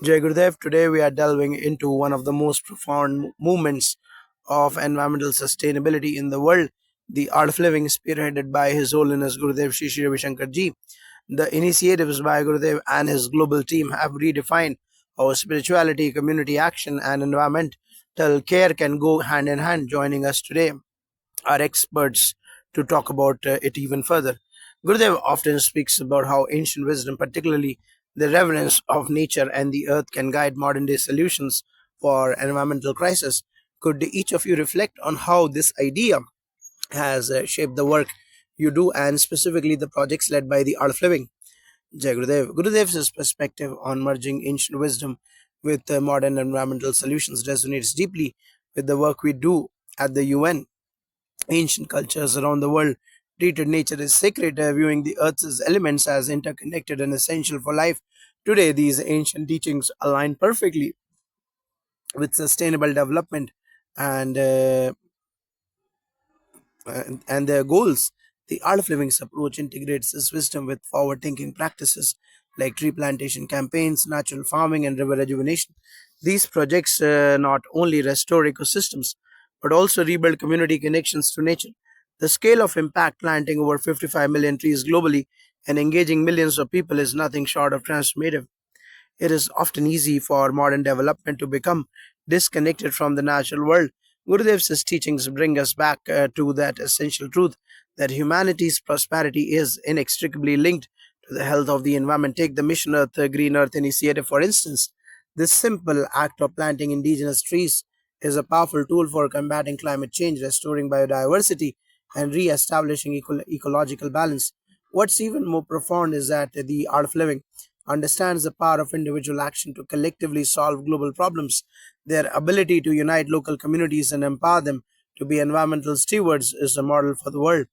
Jai Gurudev, today we are delving into one of the most profound movements of environmental sustainability in the world, the art of living spearheaded by His Holiness Gurudev Shri Shri Ravi Shankar Ji. The initiatives by Gurudev and his global team have redefined how spirituality, community action, and environmental care can go hand in hand. Joining us today are experts to talk about it even further. Gurudev often speaks about how ancient wisdom, particularly the reverence of nature and the earth, can guide modern day solutions for environmental crisis. Could each of you reflect on how this idea has shaped the work you do and specifically the projects led by the Art of Living? Jai Gurudev. Gurudev's perspective on merging ancient wisdom with modern environmental solutions resonates deeply with the work we do at the UN. Ancient cultures around the world treated nature as sacred, viewing the earth's elements as interconnected and essential for life. Today, these ancient teachings align perfectly with sustainable development and and their goals. The Art of Living's approach integrates this wisdom with forward thinking practices like tree plantation campaigns, natural farming, and river rejuvenation. These projects not only restore ecosystems but also rebuild community connections to nature. The scale of impact, planting over 55 million trees globally and engaging millions of people, is nothing short of transformative. It is often easy for modern development to become disconnected from the natural world. Gurudev's teachings bring us back to that essential truth that humanity's prosperity is inextricably linked to the health of the environment. Take the Mission Earth Green Earth initiative, for instance. This simple act of planting indigenous trees is a powerful tool for combating climate change, restoring biodiversity, and re establishing ecological balance. What's even more profound is that the Art of Living understands the power of individual action to collectively solve global problems. Their ability to unite local communities and empower them to be environmental stewards is a model for the world.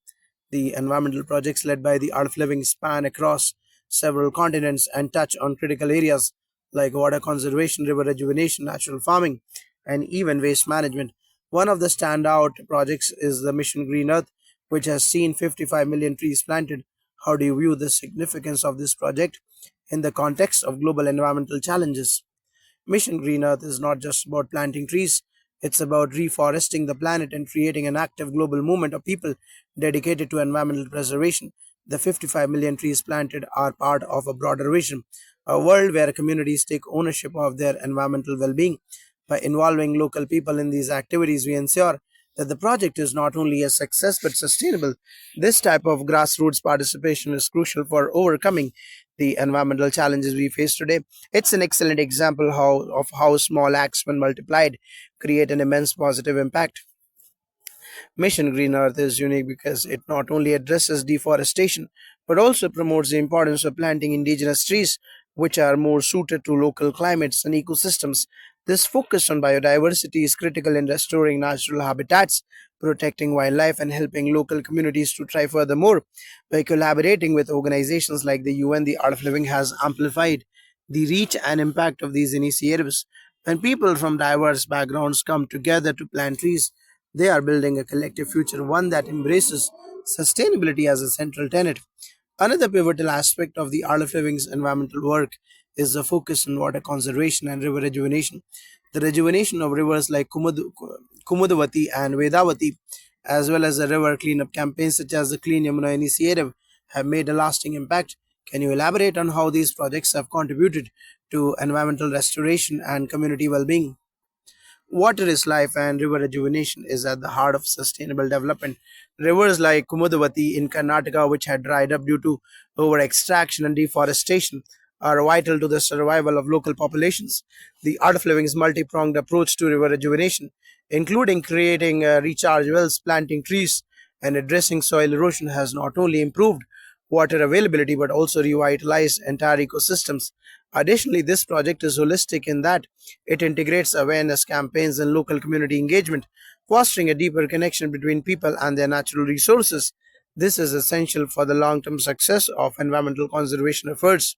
The environmental projects led by the Art of Living span across several continents and touch on critical areas like water conservation, river rejuvenation, natural farming, and even waste management. One of the standout projects is the Mission Green Earth, which has seen 55 million trees planted. How do you view the significance of this project in the context of global environmental challenges? Mission Green Earth is not just about planting trees, it's about reforesting the planet and creating an active global movement of people dedicated to environmental preservation. The 55 million trees planted are part of a broader vision, a world where communities take ownership of their environmental well being. By involving local people in these activities, we ensure that the project is not only a success but sustainable. This type of grassroots participation is crucial for overcoming the environmental challenges we face today. It's an excellent example of how small acts, when multiplied, create an immense positive impact. Mission Green Earth is unique because it not only addresses deforestation but also promotes the importance of planting indigenous trees, which are more suited to local climates and ecosystems. This focus on biodiversity is critical in restoring natural habitats, protecting wildlife, and helping local communities to thrive furthermore. By collaborating with organizations like the UN, the Art of Living has amplified the reach and impact of these initiatives. When people from diverse backgrounds come together to plant trees, they are building a collective future, one that embraces sustainability as a central tenet. Another pivotal aspect of the Art of Living's environmental work is the focus on water conservation and river rejuvenation. The rejuvenation of rivers like Kumudavati and Vedavati, as well as the river cleanup campaigns such as the Clean Yamuna initiative, have made a lasting impact. Can you elaborate on how these projects have contributed to environmental restoration and community well being? Water is life, and river rejuvenation is at the heart of sustainable development. Rivers like Kumudavati in Karnataka, which had dried up due to over extraction and deforestation, are vital to the survival of local populations. The Art of Living's multi pronged approach to river rejuvenation, including creating recharge wells, planting trees, and addressing soil erosion, has not only improved water availability but also revitalized entire ecosystems. Additionally, this project is holistic in that it integrates awareness campaigns and local community engagement, fostering a deeper connection between people and their natural resources. This is essential for the long term success of environmental conservation efforts.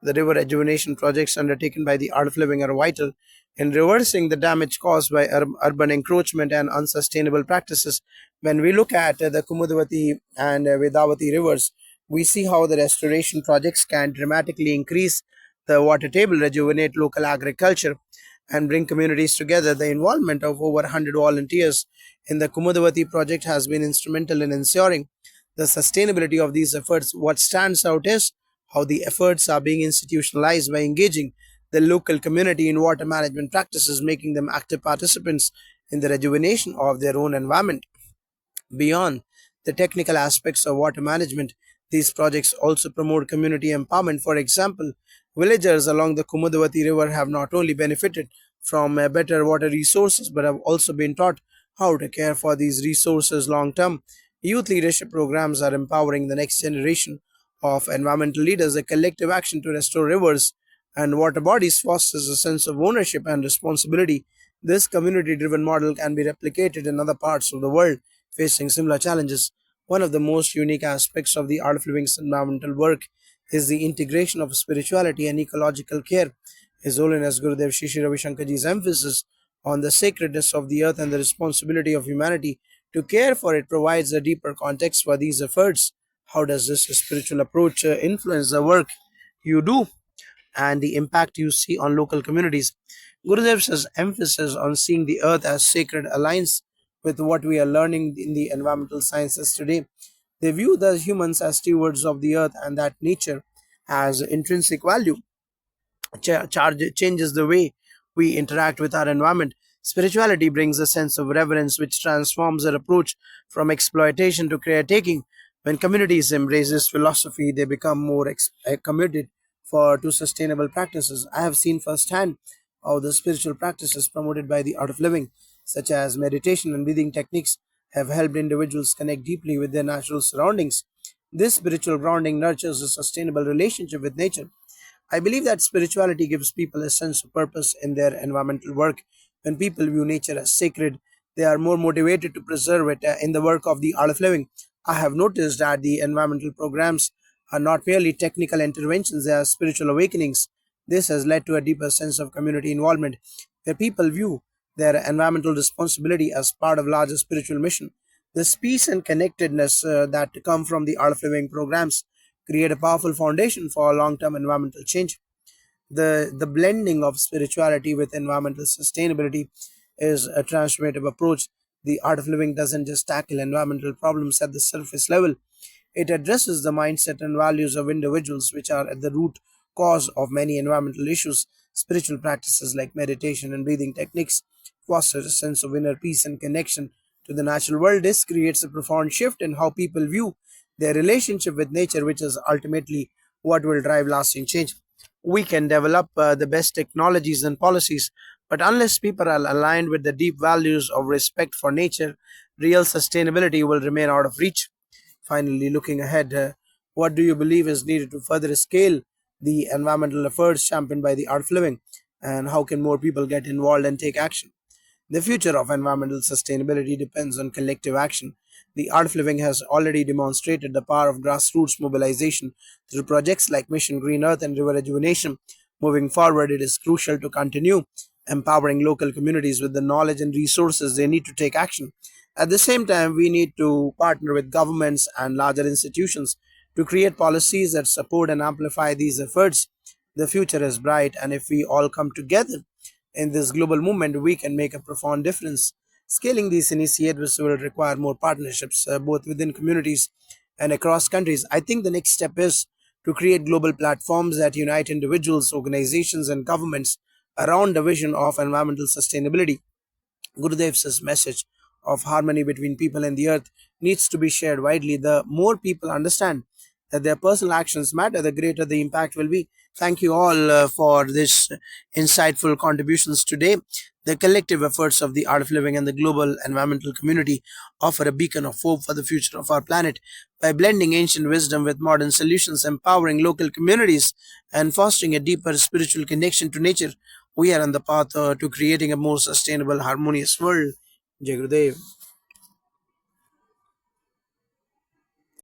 The river rejuvenation projects undertaken by the Art of Living are vital in reversing the damage caused by urban encroachment and unsustainable practices. When we look at the Kumudavati and Vedavati rivers, we see how the restoration projects can dramatically increase the water table, rejuvenate local agriculture, and bring communities together. The involvement of over 100 volunteers in the Kumudavati project has been instrumental in ensuring the sustainability of these efforts. What stands out is how the efforts are being institutionalized by engaging the local community in water management practices, making them active participants in the rejuvenation of their own environment. Beyond the technical aspects of water management, these projects also promote community empowerment. For example, villagers along the Kumudavati River have not only benefited from better water resources but have also been taught how to care for these resources long term. Youth leadership programs are empowering the next generation of environmental leaders. A collective action to restore rivers and water bodies fosters a sense of ownership and responsibility. This community driven model can be replicated in other parts of the world facing similar challenges. One of the most unique aspects of the Art of Living's environmental work is the integration of spirituality and ecological care. His Holiness Gurudev Shri Ravi Shankarji's emphasis on the sacredness of the earth and the responsibility of humanity to care for it provides a deeper context for these efforts. How does this spiritual approach influence the work you do and the impact you see on local communities? Gurudev's emphasis on seeing the earth as sacred aligns with what we are learning in the environmental sciences today. They view the humans as stewards of the earth and that nature has intrinsic value changes the way we interact with our environment. Spirituality brings a sense of reverence which transforms our approach from exploitation to caretaking. When communities embrace this philosophy, they become more committed to sustainable practices. I have seen firsthand how the spiritual practices promoted by the art of living, such as meditation and breathing techniques, have helped individuals connect deeply with their natural surroundings. This spiritual grounding nurtures a sustainable relationship with nature. I believe that spirituality gives people a sense of purpose in their environmental work. When people view nature as sacred, they are more motivated to preserve it in the work of the art of living. I have noticed that the environmental programs are not merely technical interventions, they are spiritual awakenings. This has led to a deeper sense of community involvement, where people view their environmental responsibility as part of larger spiritual mission. This peace and connectedness that come from the art of living programs create a powerful foundation for long-term environmental change. The blending of spirituality with environmental sustainability is a transformative approach. The art of living doesn't just tackle environmental problems at the surface level, it addresses the mindset and values of individuals, which are at the root cause of many environmental issues. Spiritual practices like meditation and breathing techniques foster a sense of inner peace and connection to the natural world. This creates a profound shift in how people view their relationship with nature, which is ultimately what will drive lasting change. We can develop the best technologies and policies, but unless people are aligned with the deep values of respect for nature, real sustainability will remain out of reach. Finally, looking ahead, what do you believe is needed to further scale the environmental efforts championed by the art of living, and how can more people get involved and take action? The future of environmental sustainability depends on collective action. The Art of Living has already demonstrated the power of grassroots mobilization through projects like Mission Green Earth and River Rejuvenation. Moving forward, it is crucial to continue empowering local communities with the knowledge and resources they need to take action. At the same time, we need to partner with governments and larger institutions to create policies that support and amplify these efforts. The future is bright, and if we all come together in this global movement, we can make a profound difference. Scaling these initiatives will require more partnerships, both within communities and across countries. I think the next step is to create global platforms that unite individuals, organizations, and governments around the vision of environmental sustainability. Gurudev's message of harmony between people and the earth needs to be shared widely. The more people understand that their personal actions matter, the greater the impact will be. Thank you all for this insightful contributions today. The collective efforts of the art of living and the global environmental community offer a beacon of hope for the future of our planet. By blending ancient wisdom with modern solutions, empowering local communities, and fostering a deeper spiritual connection to nature, we are on the path to creating a more sustainable, harmonious world. Jai Gurudev.